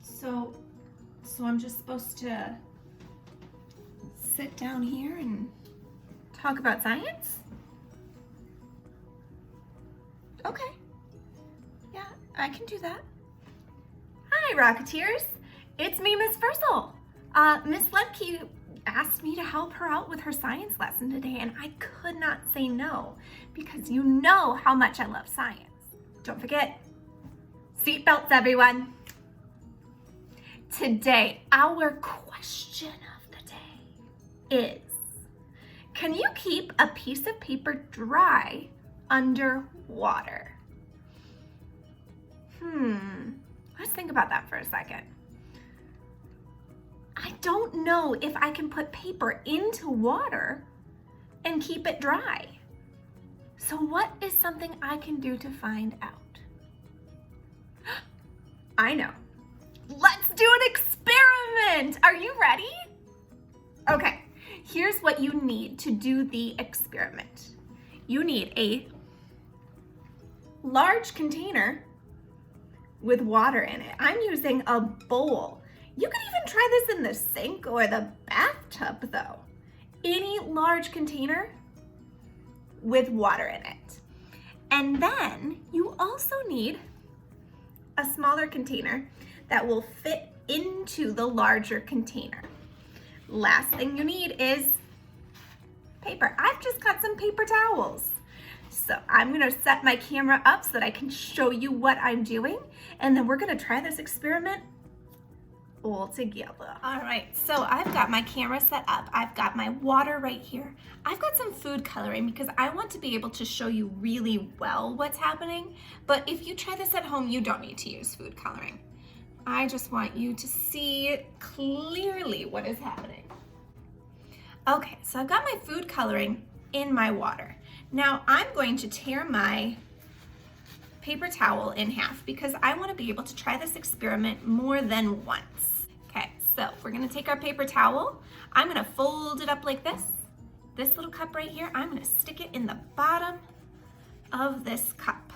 So I'm just supposed to sit down here and talk about science? Okay. Yeah, I can do that. Hi, Rocketeers. It's me, Miss Versal. Miss Lemke asked me to help her out with her science lesson today, and I could not say no because you know how much I love science. Don't forget, seatbelts, everyone. Today, our question of the day is, can you keep a piece of paper dry underwater? Let's think about that for a second. I don't know if I can put paper into water and keep it dry. So what is something I can do to find out? I know. Let's do an experiment. Are you ready? Okay, here's what you need to do the experiment. You need a large container with water in it. I'm using a bowl. You could even try this in the sink or the bathtub though. Any large container with water in it. And then you also need a smaller container that will fit into the larger container. Last thing you need is paper. I've just got some paper towels. So I'm gonna set my camera up so that I can show you what I'm doing, and then we're gonna try this experiment all together. All right, so I've got my camera set up. I've got my water right here. I've got some food coloring because I want to be able to show you really well what's happening. But if you try this at home, you don't need to use food coloring. I just want you to see clearly what is happening. Okay, so I've got my food coloring in my water. Now I'm going to tear my paper towel in half because I want to be able to try this experiment more than once. Okay, so we're gonna take our paper towel. I'm gonna fold it up like this. This little cup right here, I'm gonna stick it in the bottom of this cup.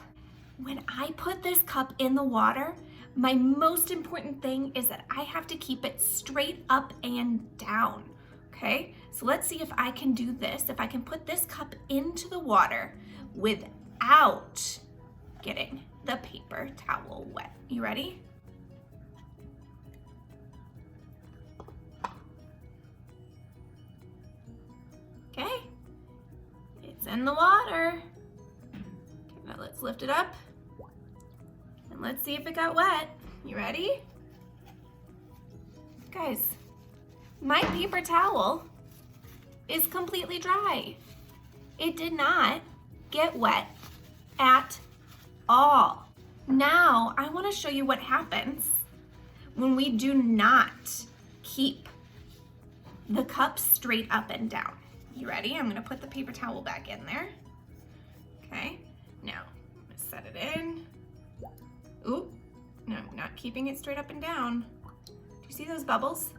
When I put this cup in the water, my most important thing is that I have to keep it straight up and down. Okay, so let's see if I can do this. If I can put this cup into the water without getting the paper towel wet. You ready? Okay, it's in the water. Okay, now let's lift it up and let's see if it got wet. You ready? Guys, my paper towel is completely dry. It did not get wet at all. Now, I want to show you what happens when we do not keep the cup straight up and down. You ready? I'm going to put the paper towel back in there. Okay, now I'm going to set it in. Ooh, no, I'm not keeping it straight up and down. Do you see those bubbles?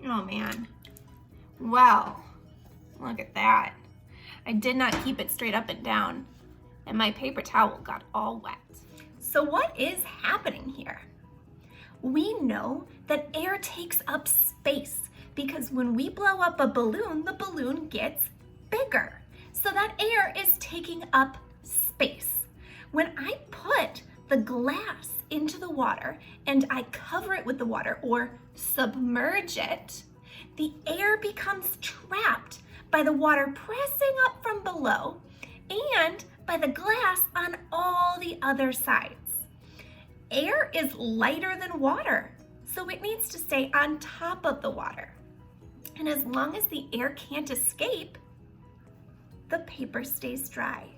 Oh man. Well, look at that. I did not keep it straight up and down, and my paper towel got all wet. So what is happening here? We know that air takes up space because when we blow up a balloon, the balloon gets bigger. So that air is taking up space. When I put the glass into the water and I cover it with the water or submerge it, the air becomes trapped by the water pressing up from below and by the glass on all the other sides. Air is lighter than water, so it needs to stay on top of the water. And as long as the air can't escape, the paper stays dry.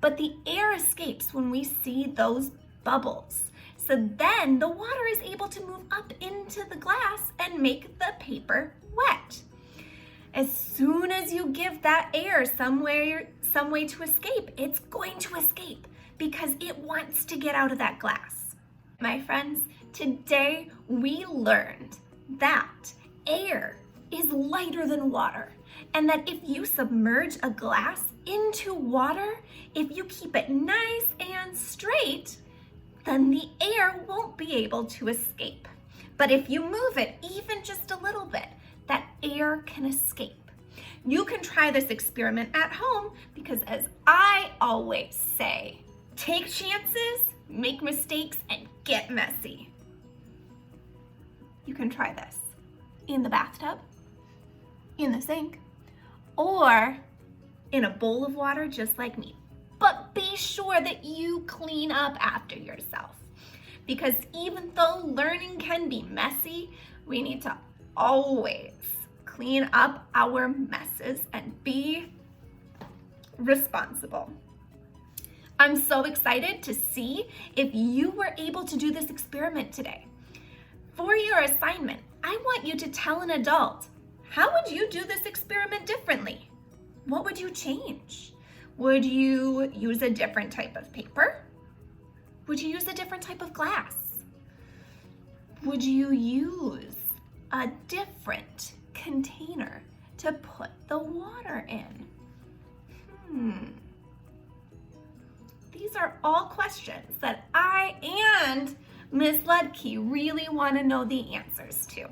But the air escapes when we see those bubbles. So then the water is able to move up into the glass and make the paper wet. As soon as you give that air some way to escape, it's going to escape because it wants to get out of that glass. My friends, today we learned that air is lighter than water, and that if you submerge a glass into water, if you keep it nice and straight, then the air won't be able to escape. But if you move it even just a little bit, that air can escape. You can try this experiment at home because, as I always say, take chances, make mistakes, and get messy. You can try this in the bathtub, in the sink, or in a bowl of water just like me. But be sure that you clean up after yourself, because even though learning can be messy, we need to always clean up our messes and be responsible. I'm so excited to see if you were able to do this experiment today. For your assignment, I want you to tell an adult, how would you do this experiment differently? What would you change? Would you use a different type of paper? Would you use a different type of glass? Would you use a different container to put the water in? These are all questions that I and Miss Ledke really want to know the answers to.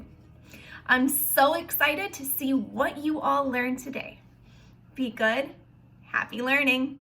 I'm so excited to see what you all learned today. Be good. Happy learning.